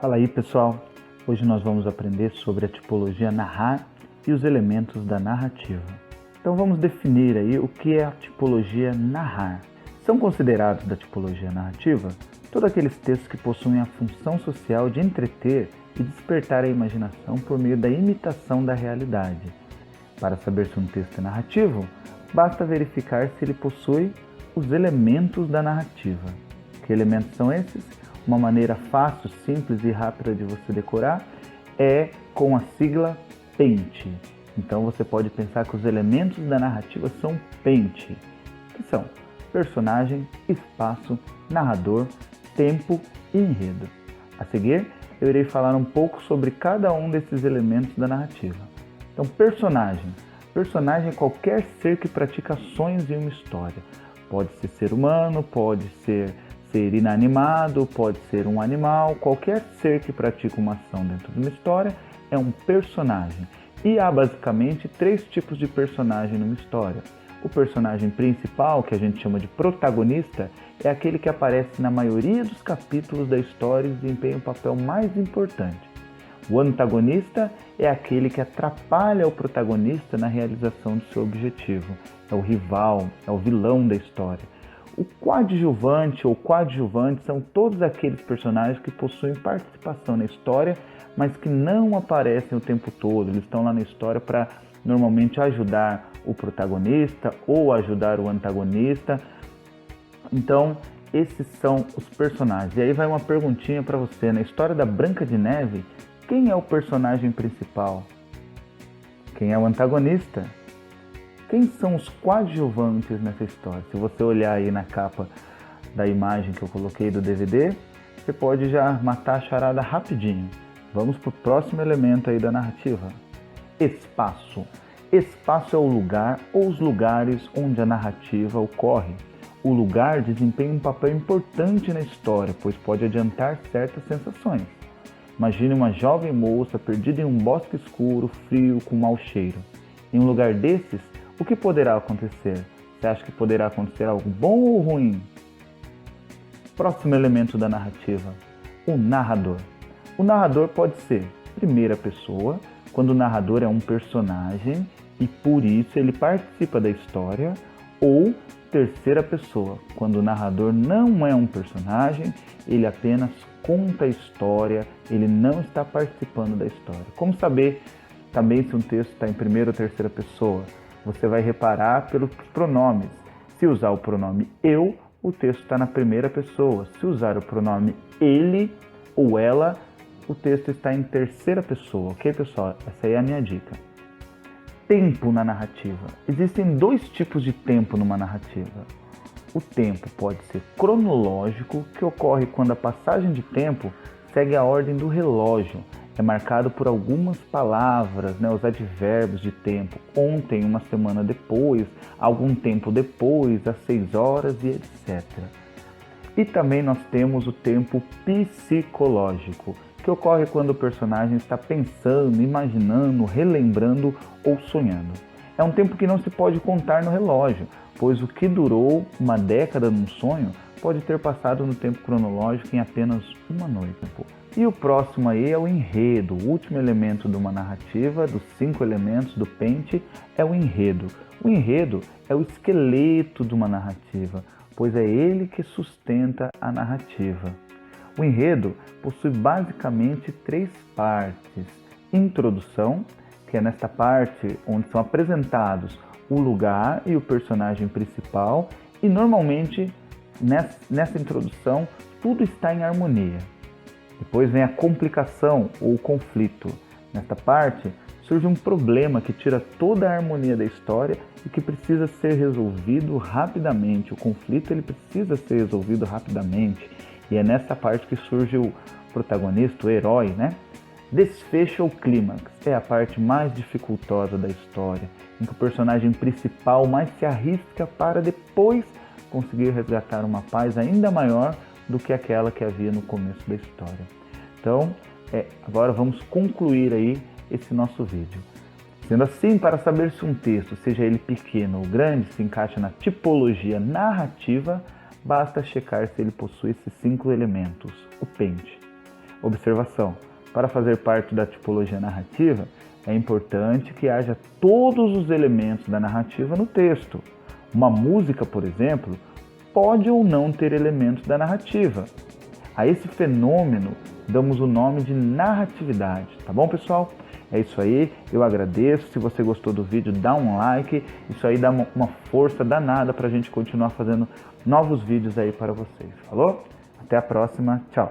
Fala aí, pessoal! Hoje nós vamos aprender sobre a tipologia narrar e os elementos da narrativa. Então vamos definir aí o que é a tipologia narrar. São considerados da tipologia narrativa todos aqueles textos que possuem a função social de entreter e despertar a imaginação por meio da imitação da realidade. Para saber se um texto é narrativo, basta verificar se ele possui os elementos da narrativa. Que elementos são esses? Uma maneira fácil, simples e rápida de você decorar é com a sigla PENT. Então você pode pensar que os elementos da narrativa são PENT, que são personagem, espaço, narrador, tempo e enredo. A seguir, eu irei falar um pouco sobre cada um desses elementos da narrativa. Então, personagem. Personagem é qualquer ser que pratica ações em uma história. Pode ser ser humano, pode ser inanimado, pode ser um animal, qualquer ser que pratica uma ação dentro de uma história é um personagem. E há basicamente três tipos de personagem numa história. O personagem principal, que a gente chama de protagonista, é aquele que aparece na maioria dos capítulos da história e desempenha o papel mais importante. O antagonista é aquele que atrapalha o protagonista na realização do seu objetivo. É o rival, é o vilão da história. O coadjuvante ou coadjuvante são todos aqueles personagens que possuem participação na história, mas que não aparecem o tempo todo. Eles estão lá na história para normalmente ajudar o protagonista ou ajudar o antagonista. Então, esses são os personagens. E aí vai uma perguntinha para você. Na história da Branca de Neve, quem é o personagem principal? Quem é o antagonista? Quem são os coadjuvantes nessa história? Se você olhar aí na capa da imagem que eu coloquei do DVD, você pode já matar a charada rapidinho. Vamos para o próximo elemento aí da narrativa. Espaço. Espaço é o lugar ou os lugares onde a narrativa ocorre. O lugar desempenha um papel importante na história, pois pode adiantar certas sensações. Imagine uma jovem moça perdida em um bosque escuro, frio, com mau cheiro. Em um lugar desses, o que poderá acontecer? Você acha que poderá acontecer algo bom ou ruim? Próximo elemento da narrativa, o narrador. O narrador pode ser primeira pessoa, quando o narrador é um personagem e por isso ele participa da história, ou terceira pessoa, quando o narrador não é um personagem, ele apenas conta a história, ele não está participando da história. Como saber também se um texto está em primeira ou terceira pessoa? Você vai reparar pelos pronomes. Se usar o pronome eu, o texto está na primeira pessoa. Se usar o pronome ele ou ela, o texto está em terceira pessoa. Ok, pessoal? Essa aí é a minha dica. Tempo na narrativa. Existem dois tipos de tempo numa narrativa. O tempo pode ser cronológico, que ocorre quando a passagem de tempo segue a ordem do relógio. É marcado por algumas palavras, os advérbios de tempo. Ontem, uma semana depois, algum tempo depois, às 6 horas e etc. E também nós temos o tempo psicológico, que ocorre quando o personagem está pensando, imaginando, relembrando ou sonhando. É um tempo que não se pode contar no relógio, pois o que durou uma década num sonho pode ter passado no tempo cronológico em apenas uma noite. E o próximo aí é o enredo. O último elemento de uma narrativa, dos 5 elementos do PENT, é o enredo. O enredo é o esqueleto de uma narrativa, pois é ele que sustenta a narrativa. O enredo possui basicamente 3 partes. Introdução, que é nesta parte onde são apresentados o lugar e o personagem principal, e normalmente nessa introdução tudo está em harmonia. Depois vem a complicação ou o conflito. Nesta parte surge um problema que tira toda a harmonia da história e que precisa ser resolvido rapidamente. O conflito ele precisa ser resolvido rapidamente. E é nessa parte que surge o protagonista, o herói, Desfecho ou clímax é a parte mais dificultosa da história, em que o personagem principal mais se arrisca para depois conseguir resgatar uma paz ainda maior do que aquela que havia no começo da história. Então, agora vamos concluir aí esse nosso vídeo. Sendo assim, para saber se um texto, seja ele pequeno ou grande, se encaixa na tipologia narrativa, basta checar se ele possui esses 5 elementos, o PENT. Observação: para fazer parte da tipologia narrativa, é importante que haja todos os elementos da narrativa no texto. Uma música, por exemplo, pode ou não ter elementos da narrativa. A esse fenômeno damos o nome de narratividade, tá bom, pessoal? É isso aí, eu agradeço. Se você gostou do vídeo, dá um like. Isso aí dá uma força danada para a gente continuar fazendo novos vídeos aí para vocês. Falou? Até a próxima, tchau!